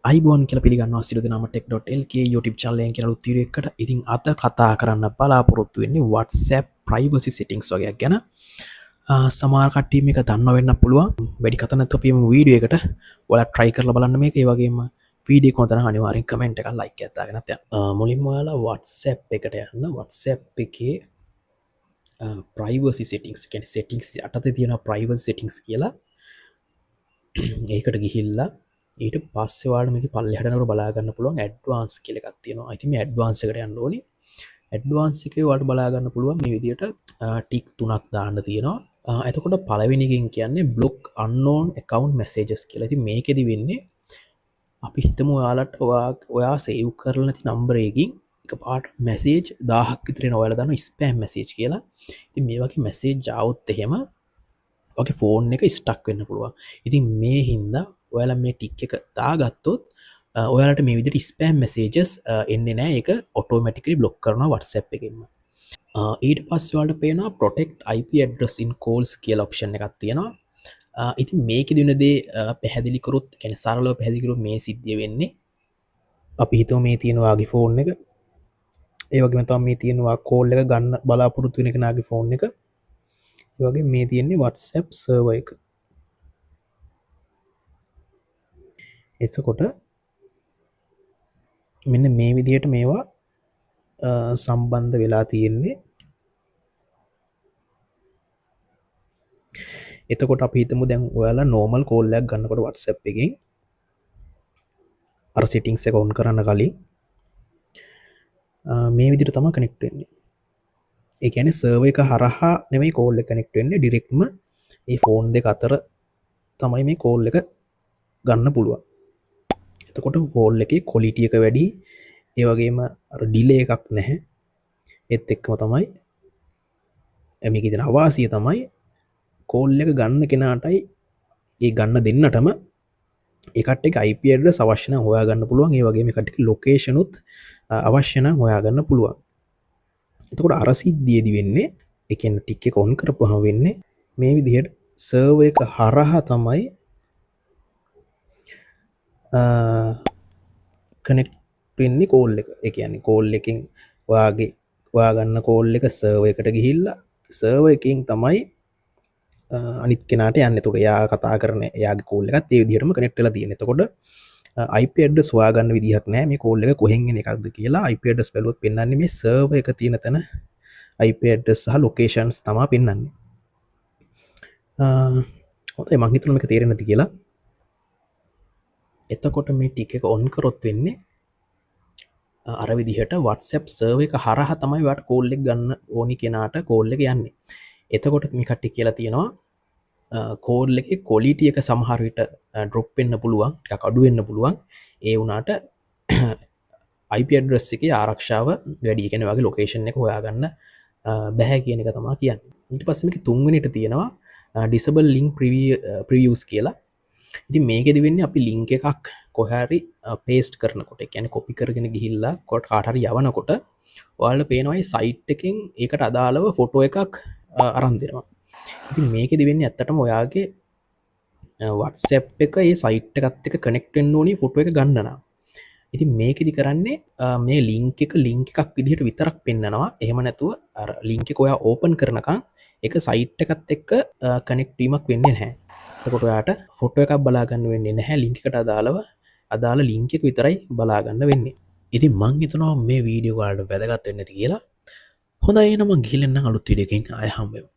අයිබෝන් කියල පිළිගන්නවා සිරු දෙනම ටෙක්.lk YouTube channel එකෙන් කියලා අලුත් වීඩියෝ එකකට. ඉතින් අද කතා කරන්න බලාපොරොත්තු වෙන්නේ WhatsApp privacy settings වගේක් ගැන. සමහර කට්ටිය මේක දන්නව වෙන්න පුළුවන්. වැඩි කතා නැතුව අපි මේ වීඩියෝ එකට ඔයාලා try කරලා බලන්න මේක. ඒ වගේම වීඩියෝ එක හොඳ නම් අනිවාර්යෙන් comment එකක් like එකක් දාගෙනත් යන්න. මුලින්ම ඔයාලා WhatsApp එකට යන්න. WhatsApp එකේ privacy settings කියන්නේ settings යටතේ තියෙන privacy settings කියලා ඒකට ගිහිල්ලා ඊට පස්සවාට මේක පල්ලෙහාටනකට බලාගන්න පුළුවන් ඇඩ්වාන්ස් කියලා එකක් තියෙනවා. I think මේ ඇඩ්වාන්ස් එකට යන්න ඕනේ. ඇඩ්වාන්ස් එකේ ඔයාලට බලාගන්න පුළුවන් මේ විදිහට ටික් තුනක් දාන්න තියෙනවා. එතකොට පළවෙනි එකෙන් කියන්නේ block unknown account messages කියලා. ඉතින් මේකෙදි වෙන්නේ අපි හිතමු ඔයාලට ඔයා සේව් කරලා නැති නම්බර එකකින් එකපාරට මැසේජ් 1000ක් විතර එනවා. ඔයාලා දානවා ස්පෑම් මැසේජ් කියලා. ඉතින් මේ වගේ මැසේජ් ආවොත් එහෙම ඔගේ ෆෝන් එක ස්ටක් වෙන්න පුළුවන්. ඉතින් මේ හින්දා ඔයාලා මේ ටික් එක දාගත්තොත් ඔයාලට මේ විදිහට ස්පෑම් මැසේජස් එන්නේ නැහැ. ඒක ඔටෝමැටිකලි බ්ලොක් කරනවා WhatsApp එකෙන්ම. ඊට පස්සේ ඔයාලට පේනවා protect IP address in calls කියලා ඔප්ෂන් එකක් තියෙනවා. ඉතින් මේකෙදි වෙන දේ පැහැදිලි කරොත් කියන්නේ සරලව පැහැදිලි කරොත් මේ සිද්ධිය වෙන්නේ අපි හිතමු මේ තියෙන ඔයාගේ ෆෝන් එක. ඒ වගේම තමයි මේ තියෙන ඔයා කෝල් එක ගන්න බලාපොරොත්තු වෙන කෙනාගේ ෆෝන් එක. ඒ වගේ මේ තියෙන්නේ WhatsApp server එක. එතකොට මෙන්න මේ විදිහට මේවා සම්බන්ධ වෙලා තියෙන්නේ. එතකොට අපි හිතමු දැන් ඔයාලා normal call එකක් ගන්නකොට WhatsApp එකෙන් අර settings එක on කරන්න කලින් මේ විදිහට තමයි connect වෙන්නේ. ඒ කියන්නේ server එක හරහා නෙමෙයි call එක connect වෙන්නේ, directම මේ phone දෙක අතර තමයි මේ call එක ගන්න පුළුවන්. එතකොට call එකේ quality එක වැඩි, ඒ වගේම අර delay එකක් නැහැ. ඒත් එක්කම තමයි මේකේ තියෙන අවාසිය තමයි call එක ගන්න කෙනාටයි ඒ ගන්න දෙන්නටම ඒකට එක IP address අවශ්‍ය නම් හොයාගන්න පුළුවන්. ඒ වගේම ඒකට එක location උත් අවශ්‍ය නම් හොයාගන්න පුළුවන්. එතකොට අර සිද්ධියේදී වෙන්නේ ඒ කියන්නේ ටික් එක on කරපුවම වෙන්නේ මේ විදිහට server එක හරහා තමයි කනෙක්ට් වෙන්නේ කෝල් එක. ඒ කියන්නේ කෝල් එකෙන් ඔයා ගන්න කෝල් එක සර්වර් එකට ගිහිල්ලා සර්වර් එකෙන් තමයි අනිත් කෙනාට යන්නේ. එතකොට එයා කතා කරන එයාගේ කෝල් එකත් ඒ විදිහටම කනෙක්ට් වෙලා තියෙනවා. එතකොට IP address හොයා ගන්න විදිහක් නැහැ මේ කෝල් එක කොහෙන් එන එකක්ද කියලා. IP address බැලුවොත් පෙන්වන්නේ මේ සර්වර් එක තියෙන තැන IP address සහ locations තමයි පෙන්වන්නේ. හොඳයි මං හිතනවා මේක තේරෙන්නේ නැති කියලා. එතකොට මේ ටික එක ඔන් කරොත් වෙන්නේ අර විදිහට WhatsApp server එක හරහා තමයි ඔයාට කෝල් එක ගන්න ඕනි කෙනාට කෝල් එක යන්නේ. එතකොට මේ කට්ටිය කියලා තියෙනවා කෝල් එකේ quality එක සමහර විට drop වෙන්න පුළුවන්, ටිකක් අඩු වෙන්න පුළුවන්. ඒ වුණාට IP address එකේ ආරක්ෂාව වැඩි. ඒ කියන්නේ ඔයාගේ location එක හොයාගන්න බැහැ කියන එක තමයි කියන්නේ. ඊට පස්සේ මේකේ තුන්වෙනිට තියෙනවා disable link previews කියලා. ඉතින් මේකෙදි වෙන්නේ අපි link එකක් කොහරි paste කරනකොට, ඒ කියන්නේ copy කරගෙන ගිහිල්ලා කාට හරි යවනකොට ඔයාලට පේනවා මේ site එකෙන් ඒකට අදාළව ෆොටෝ එකක් අරන් දෙනවා. ඉතින් මේකෙදි වෙන්නේ ඇත්තටම ඔයාගේ WhatsApp එක ඒ site එකත් එක්ක connect වෙන්න ඕනේ ෆොටෝ එක ගන්න නම්. ඉතින් මේකෙදි කරන්නේ මේ link එකක් විදිහට විතරක් පෙන්නනවා. එහෙම නැතුව අර link එක ඔයා open කරනකම් ඒක සයිට් එකත් එක්ක කනෙක්ට් වීමක් වෙන්නේ නැහැ. එතකොට ඔයාට ෆොටෝ එකක් බලා ගන්න වෙන්නේ නැහැ. ලින්ක් එකට අදාළ ලින්ක් එක විතරයි බලා ගන්න වෙන්නේ. ඉතින් මං හිතනවා මේ වීඩියෝ ඔයාලට වැදගත් වෙන්න ඇති කියලා. හොඳයි එහෙනම් මං ගිහින් එන්නම් අලුත් වීඩියෝ එකකින් ආයෙ හම්බෙමු.